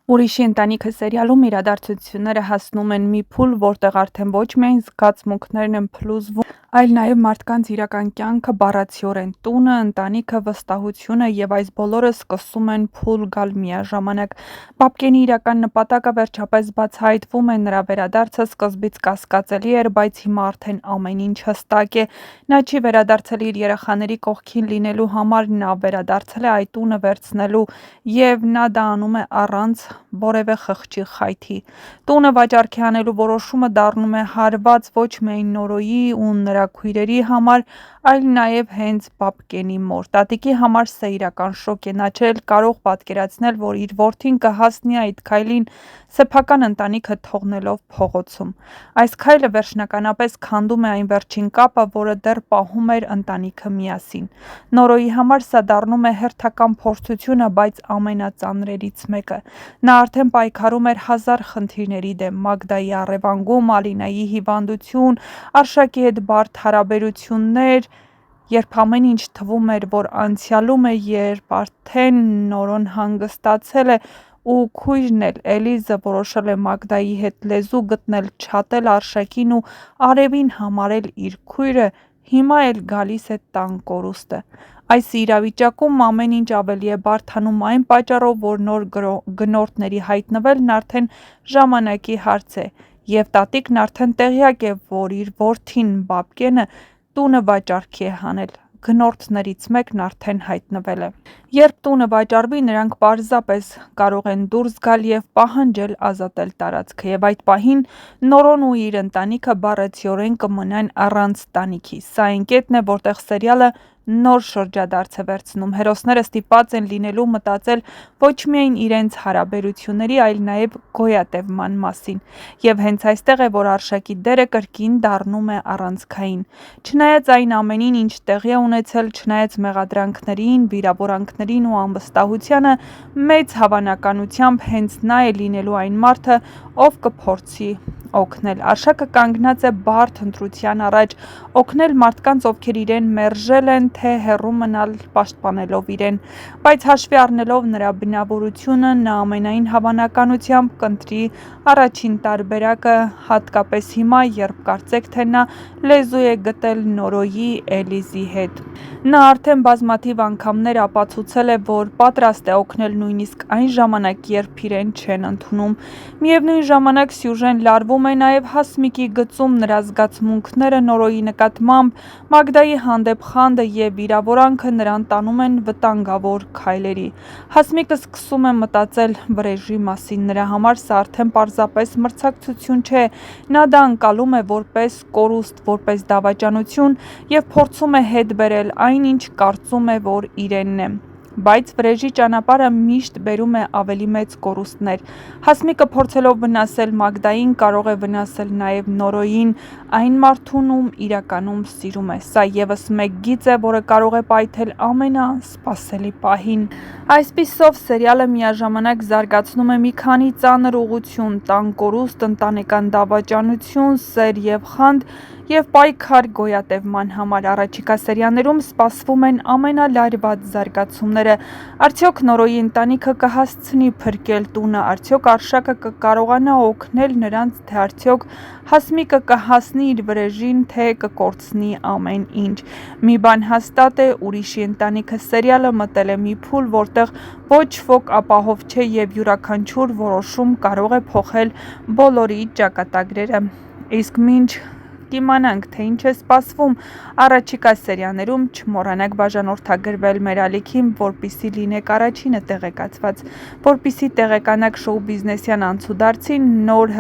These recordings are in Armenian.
Ուրիշի ընտանիքը սերիալում իրադարձությունները հասնում են մի փուլ, որտեղ արդեն ոչ միայն զգացմունքներն են փլուզվում, այլ նաև մարդկանց իրական կյանքը բառացիորեն, տունը, ընտանիքը, վստահությունը և այս բոլորը սկսում են փուլ գալ միաժամանակ։ Բաբկենի իրական նպատակը վերջապես բացահայտվում է, նրա վերադարձը սկզբից կասկածելի էր, բայց հիմա արդեն ամեն ինչ հստակ է։ Նա չի վերադարձել իր երեխաների կողքին լինելու համար, նա վերադարձել է այդ տունը վերցնելու, և նա դա անում է առանց որևէ խղճի խայթի։ Տունը վաճառքի անելու որոշումը դառնում է հարված ոչ միայն Նորոյի ու նրա քույրերի համար, այլ նաև հենց Բաբկենի մոր։ Տատիկի համար սա իրական շոկ է, նա չէր կարող պատկերացնել, որ իր որդին կհասնի այդ քայլին սեփական ընտանիքը թողնելով փողոցում։ Այս քայլը վերջնականապես քանդում է այն վերջին կապը, որը դեռ պահում էր ընտանիքը միասին։ Նորոյի համար սա դառնում է հերթական փորձությունը, բայց ամենածանրերից մեկը։ Նա արդեն պայքարում էր հազար խնդիրների դեմ՝ Մագդայի առևանգում, Ալինայի հիվանդություն, Արշակի հետ բարդ հարաբերություններ, երբ ամեն ինչ թվում էր, որ անցյալում է, երբ արդեն Նորոն հանգստացել է, ու քույրն էլ՝ Էլիզը, որոշել է Մագդայի հետ լեզու գտնել, չատել Արշակին ու Արևին համարել իր քույրը, հիմա էլ գալիս է տան կորուստը։ Այս իրավիճակում ամեն ինչ ավելի է բարդանում այն պատճառով, որ նոր գնորդների հայտնվելն արդեն ժամանակի հարց է, և տատիկն արդեն տեղյակ է, որ իր որդին Բաբկենը տունը վաճառքի է հանել։ Գնորդներից մեկն արդեն հայտնվել է։ Երբ տունը վաճառվի, նրանք պարզապես կարող են դուրս գալ և պահանջել ազատել տարածքը, և այդ պահին Նորոն ու իր ընտանիքը բառացիորեն կմնան առանց տանիքի։ Սա այն կետն է, որտեղ սերիալը նոր շրջադարձ է վերցնում։ Հերոսները ստիպված են լինելու մտածել ոչ միայն իրենց հարաբերությունների, այլ նաև գոյատևման մասին։ Եվ հենց այստեղ է, որ Արշակի դերը կրկին դառնում է առանցքային։ Չնայած այն ամենին, ինչ տեղի է ունեցել, չնայած մեղադրանքներին, վիրավորանքներին ու անվստահությանը, մեծ հավանականությամբ հենց նա է լինելու այն մարդը, ով կփորձի օգնել։ Արշակը կանգնած է բարդ ընտրության առաջ՝ օգնել մարդկանց, ովքեր իրեն մերժել են, թե հեռու մնալ պաշտպանելով իրեն։ Բայց հաշվի առնելով նրա բնավորությունը, նա ամենայն հավանականությամբ կընտրի առաջին տարբերակը, հատկապես հիմա, երբ կարծեք թե նա լեզու է գտել Նորոյի, Էլիզի հետ։ Նա արդեն բազմաթիվ անգամներ ապացուցել է, որ պատրաստ է օգնել նույնիսկ այն ժամանակ, երբ իրեն չեն ընդունում։ Միևնույն ժամանակ սյուժեն լարվում է նաև Հասմիկի գծում, նրա զգացմունքները Նորոյի նկատմամբ, Մագդայի հանդեպ խանդը և վիրավորանքը նրան տանում են վտանգավոր քայլերի։ Հասմիկը սկսում է մտածել վրեժի մասին, նրա համար սա արդեն պարզապես մրցակցություն չէ, նա դա ընկալում է որպես կորուստ, որպես դավաճանություն և փորձում է հետ բերել այն, ինչ կարծում է, որ իրենն է։ Բայց վրեժի ճանապարհը միշտ բերում է ավելի մեծ կորուստներ։ Հասմիկը փորձելով վնասել Մագդային, կարող է վնասել նաև Նորոյին, այն մարդուն, ում իրականում սիրում է։ Սա ևս մեկ գիծ է, որը կարող է պայթել ամենասպասելի պահին։ Այսպիսով, սերիալը միաժամանակ զարգացնում է մի քանի ծանր ուղղություն՝ տան կորուստ, ընտանեկան դավաճանություն, սեր և խանդ, և պայքար գոյատևման համար։ Առաջիկա սերիաներում սպասվում են ամենալարված զարգացումները։ Արդյոք Նորոյի ընտանիքը կհասցնի փրկել տունը, արդյոք Արշակը կկարողանա օգնել նրանց, թե արդյոք Հասմիկը կհասնի իր վրեժին, թե կկորցնի ամեն ինչ։ Մի բան հաստատ է՝ Ուրիշի ընտանիքը սերիալը մտել է մի փուլ, որտեղ ոչ ոք ապահով չէ, և յուրաքանչյուր որոշում կարող է փոխել բոլորի ճակատագրերը։ Իսկ մինչ կիմանանք, թե ինչ է սպասվում առաջիկա սերիաներում, չմոռանաք բաժանորդագրվել մեր ալիքին, որպեսզի լինեք առաջինը տեղեկացված, որպեսզի տեղեկանաք շոու բիզնեսյան անցուդարձի նոր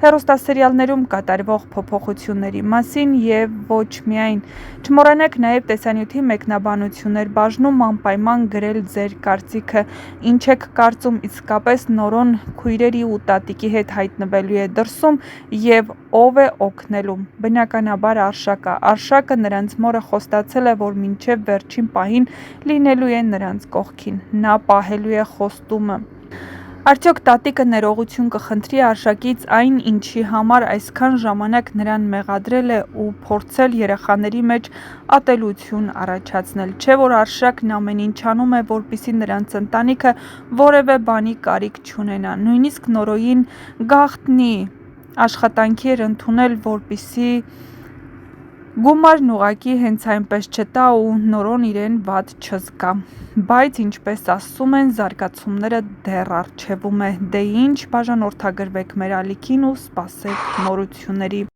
հեռուստասերիալներում կատարվող փոփոխությունների մասին և ոչ միայն։ Չմոռանաք նաև տեսանյութի մեկնաբանություններ բաժնում անպայման գրել ձեր կարծիքը, ինչ եք կարծում, իսկապես Նորոն քույրերի ու տատիկի հետ հայտնվելու է դրսում և ով է օգնելու։ Բնականաբար Արշակը նրանց մորը խոստացել է, որ մինչև վերջին պահին լինելու է նրանց կողքին։ Նա պահելու է խոստումը։ Արդյոք տատիկը ներողություն կխնդրի արժակից այն, ինչի համար այսքան ժամանակ նրան մեղադրել է ու փորձել երեխաների մեջ ատելություն առաջացնել, չէ՞ որ Արշակն ամեն ինչ անում է, որպեսզի նրանց ընտանիքը որևէ բանի կարիք չունենա, նույնիսկ Նորոյին գաղտնի աշխատանքի էր ընդունել, որպեսզի գումարն ուղղակի հենց այնպես չտա ու Նորոն իրեն վատ չզգա, բայց ինչպես ասում են, զարգացումները դեռ առջևում է, դե ինչ, բաժանորդագրվեք մեր ալիքին ու սպասեք նորությունների։